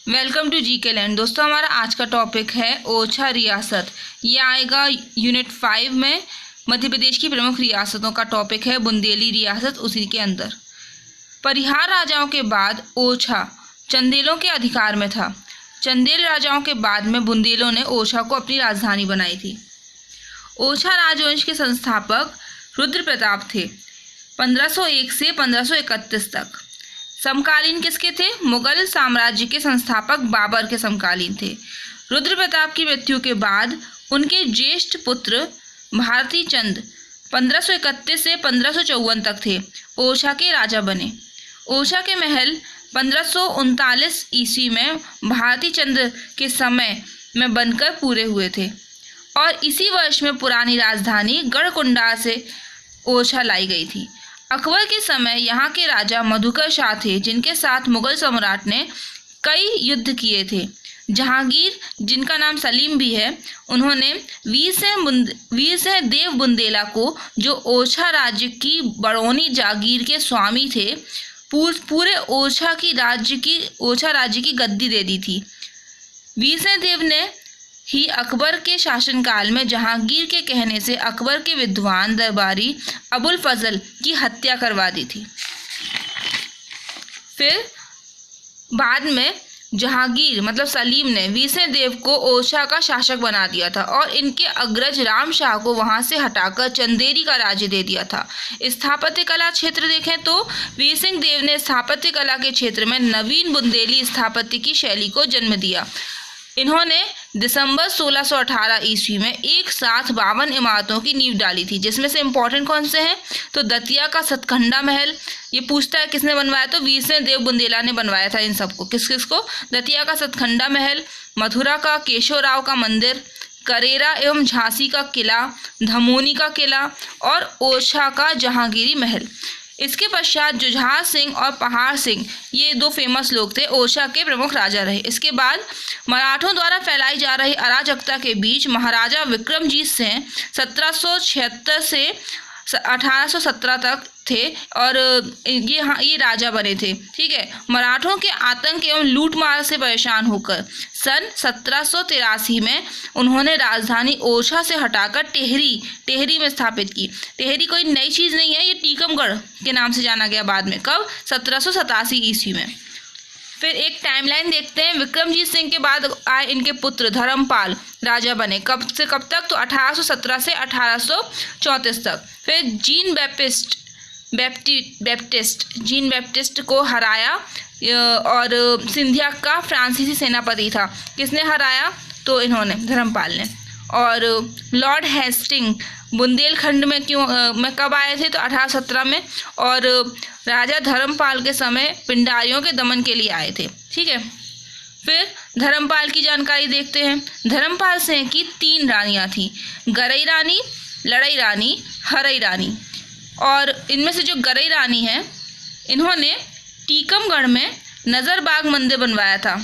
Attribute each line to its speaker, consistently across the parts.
Speaker 1: Welcome to GK land. दोस्तों, हमारा आज का टॉपिक है ओरछा रियासत। ये आएगा यूनिट 5 में। मध्य प्रदेश की प्रमुख रियासतों का टॉपिक है बुंदेली रियासत, उसी के अंदर। परिहार राजाओं के बाद ओरछा चंदेलों के अधिकार में था। चंदेल राजाओं के बाद में बुंदेलों ने ओरछा को अपनी राजधानी बनाई थी। ओरछा राजवंश के संस्थापक रुद्र प्रताप थे 1501 से 1531 तक। समकालीन किसके थे? मुगल साम्राज्य के संस्थापक बाबर के समकालीन थे। रुद्र प्रताप की मृत्यु के बाद उनके ज्येष्ठ पुत्र भारती चंद 1531 से 1554 तक थे, ओरछा के राजा बने। ओरछा के महल 1539 ईस्वी में भारती चंद के समय में बनकर पूरे हुए थे और इसी वर्ष में पुरानी राजधानी गढ़कुंडा से ओरछा लाई गई थी। अकबर के समय यहाँ के राजा मधुकर शाह थे, जिनके साथ मुगल सम्राट ने कई युद्ध किए थे। जहांगीर, जिनका नाम सलीम भी है, उन्होंने वीर सिंह देव बुंदेला को, जो ओरछा राज्य की बड़ौनी जागीर के स्वामी थे, पूरे ओरछा राज्य की गद्दी दे दी थी। वीर सिंह देव ने ही अकबर के शासनकाल में जहांगीर के कहने से अकबर के विद्वान दरबारी अबुल फजल की हत्या करवा दी थी। फिर बाद में जहांगीर मतलब सलीम ने वीर सिंह देव को ओरछा का शासक बना दिया था और इनके अग्रज राम शाह को वहां से हटाकर चंदेरी का राज्य दे दिया था। स्थापत्य कला क्षेत्र देखें तो वीर सिंह देव ने स्थापत्य कला के क्षेत्र में नवीन बुंदेली स्थापत्य की शैली को जन्म दिया। इन्होंने दिसंबर 1618 ईस्वी में एक साथ 52 इमारतों की नींव डाली थी, जिसमें से इम्पोर्टेंट कौन से हैं? तो दतिया का सतखंडा महल, ये पूछता है किसने बनवाया, तो वीर सिंह देव बुंदेला ने बनवाया था इन सबको। किसको? दतिया का सतखंडा महल, मथुरा का केशवराव का मंदिर, करेरा एवं झांसी का किला, धमोनी का किला और ओरछा का जहांगीरी महल। इसके पश्चात जुझार सिंह और पहाड़ सिंह, ये दो फेमस लोग थे, ओरछा के प्रमुख राजा रहे। इसके बाद मराठों द्वारा फैलाई जा रही अराजकता के बीच महाराजा विक्रमजीत सिंह 1776 से 1817 तक थे और ये राजा बने थे। ठीक है। मराठों के आतंक एवं लूटमार से परेशान होकर सन 1783 में उन्होंने राजधानी ओरछा से हटाकर टेहरी में स्थापित की। टेहरी कोई नई चीज़ नहीं है, ये टीकमगढ़ के नाम से जाना गया बाद में। कब? 1787 ईस्वी में। फिर एक टाइमलाइन देखते हैं। विक्रमजीत सिंह के बाद आए इनके पुत्र धर्मपाल राजा बने। कब से कब तक? तो 1817 से 1834 तक। फिर जीन बैप्टिस्ट को हराया और सिंधिया का फ्रांसीसी सेनापति था। किसने हराया? तो इन्होंने, धर्मपाल ने। और लॉर्ड हेस्टिंग बुंदेलखंड में कब आए थे? तो 1817 में। और राजा धर्मपाल के समय पिंडारियों के दमन के लिए आए थे। ठीक है। फिर धर्मपाल की जानकारी देखते हैं। धर्मपाल सिंह की 3 रानियां थीं, गरई रानी, लड़ई रानी, हरई रानी। और इनमें से जो गरई रानी है, इन्होंने टीकमगढ़ में नज़रबाग मंदिर बनवाया था।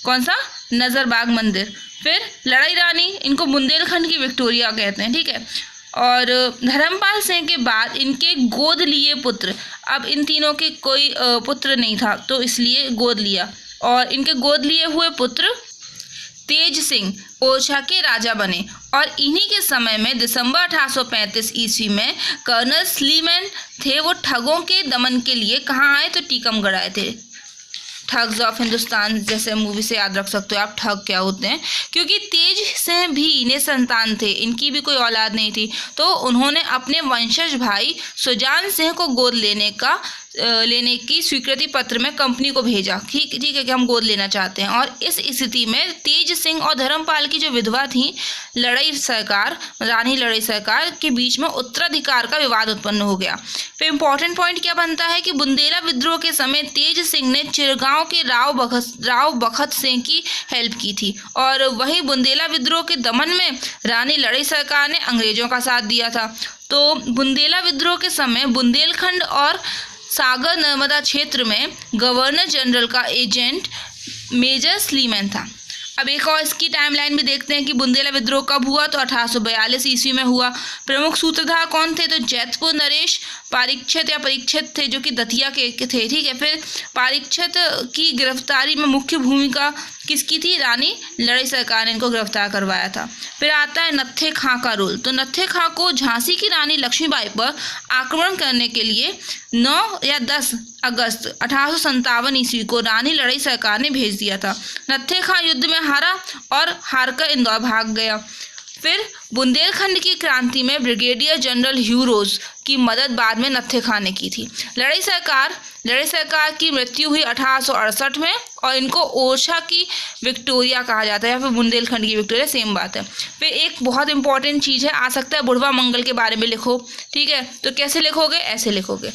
Speaker 1: कौन सा? नज़रबाग मंदिर। फिर लड़ई रानी, इनको बुंदेलखंड की विक्टोरिया कहते हैं। ठीक है। और धर्मपाल सिंह के बाद इनके गोद लिए पुत्र, अब इन तीनों के कोई पुत्र नहीं था तो इसलिए गोद लिया, और इनके गोद लिए हुए पुत्र तेज सिंह ओरछा के राजा बने। और इन्हीं के समय में दिसंबर 1835 ईस्वी में कर्नल स्लीमैन थे, वो ठगों के दमन के लिए कहाँ आए? तो टीकमगढ़ आए थे। ठग्स ऑफ हिंदुस्तान जैसे मूवी से याद रख सकते हो आप ठग क्या होते हैं। क्योंकि तेज सिंह भी निसंतान थे, इनकी भी कोई औलाद नहीं थी, तो उन्होंने अपने वंशज भाई सुजान सिंह को गोद लेने की स्वीकृति पत्र में कंपनी को भेजा। ठीक है कि हम गोद लेना चाहते हैं। और इस स्थिति में तेज सिंह और धर्मपाल की जो विधवा थी रानी लड़ई सरकार के बीच में उत्तराधिकार का विवाद उत्पन्न हो गया। फिर इंपॉर्टेंट पॉइंट क्या बनता है कि बुंदेला विद्रोह के समय तेज सिंह ने चिरगांव के राव बखत सिंह की हेल्प की थी और वहीं बुंदेला विद्रोह के दमन में रानी लड़ई सरकार ने अंग्रेजों का साथ दिया था। तो बुंदेला विद्रोह के समय बुंदेलखंड और सागर नर्मदा क्षेत्र में गवर्नर जनरल का एजेंट मेजर स्लीमैन था। अब एक और इसकी टाइमलाइन भी देखते हैं कि बुंदेला विद्रोह कब हुआ, तो 1842 ईस्वी में हुआ। प्रमुख सूत्रधार कौन थे, तो जैतपुर नरेश परीक्षित या परीक्षित थे, जो कि दतिया के थे, ठीक है। फिर परीक्षित की गिरफ्तारी में मुख्य भूमिका किसकी थी, रानी लड़ई सरकार ने इनको गिरफ्तार करवाया था। फिर आता है नत्थे खां का रोल, तो नत्थे खां को झांसी की रानी लक्ष्मीबाई पर आक्रमण करने के लिए 9 या 10 अगस्त 1857 ईस्वी को रानी लड़ई सरकार ने भेज दिया था। नत्थे खां युद्ध में हारा और हारकर इंदौर भाग गया। फिर बुंदेलखंड की क्रांति में ब्रिगेडियर जनरल ह्यू रोज की मदद बाद में नत्थे खां ने की थी। लड़ई सरकार की मृत्यु हुई 1868 में और इनको ओरछा की विक्टोरिया कहा जाता है या फिर बुंदेलखंड की विक्टोरिया, सेम बात है। फिर एक बहुत इंपॉर्टेंट चीज़ है, आ सकता है बुढ़वा मंगल के बारे में लिखो, ठीक है। तो कैसे लिखोगे, ऐसे लिखोगे,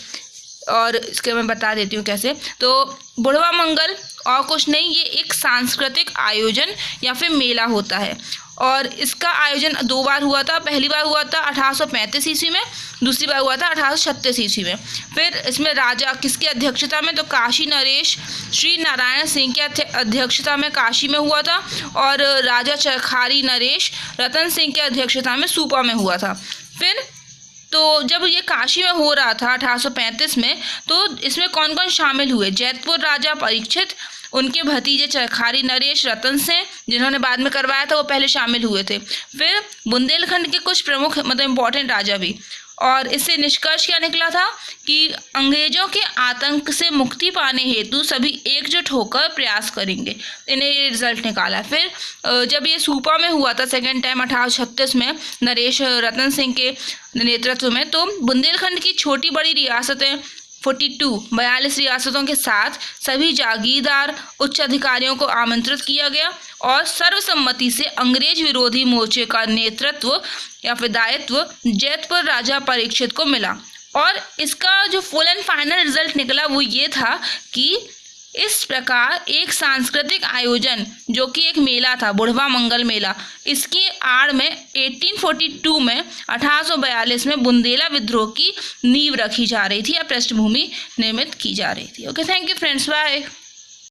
Speaker 1: और इसके मैं बता देती हूँ कैसे। तो बुढ़वा मंगल और कुछ नहीं, ये एक सांस्कृतिक आयोजन या फिर मेला होता है और इसका आयोजन 2 बार हुआ था। पहली बार हुआ था 1835 ईस्वी में, दूसरी बार हुआ था 1836 ईस्वी में। फिर इसमें राजा किसकी अध्यक्षता में, तो काशी नरेश श्री नारायण सिंह की अध्यक्षता में काशी में हुआ था और राजा चरखारी नरेश रतन सिंह की अध्यक्षता में सूपा में हुआ था। फिर तो जब ये काशी में हो रहा था 1835 में, तो इसमें कौन कौन शामिल हुए, जैतपुर राजा परीक्षित, उनके भतीजे चरखारी नरेश रतन सिंह, जिन्होंने बाद में करवाया था, वो पहले शामिल हुए थे। फिर बुंदेलखंड के कुछ प्रमुख मतलब इम्पोर्टेंट राजा भी। और इससे निष्कर्ष क्या निकला था कि अंग्रेजों के आतंक से मुक्ति पाने हेतु सभी एकजुट होकर प्रयास करेंगे, इन्हें ये रिजल्ट निकाला। फिर जब ये सूपा में हुआ था सेकेंड टाइम 1836 में नरेश रतन सिंह के नेतृत्व में, तो बुंदेलखंड की छोटी बड़ी रियासतें 42 रियासतों के साथ सभी जागीरदार उच्च अधिकारियों को आमंत्रित किया गया और सर्वसम्मति से अंग्रेज विरोधी मोर्चे का नेतृत्व या फिर दायित्व जैतपुर राजा परीक्षित को मिला। और इसका जो फुल एंड फाइनल रिजल्ट निकला वो ये था कि इस प्रकार एक सांस्कृतिक आयोजन जो कि एक मेला था, बुढ़वा मंगल मेला, इसकी आड़ में 1842 में 1842 में बुंदेला विद्रोह की नींव रखी जा रही थी या पृष्ठभूमि निर्मित की जा रही थी। Okay, thank you friends, bye.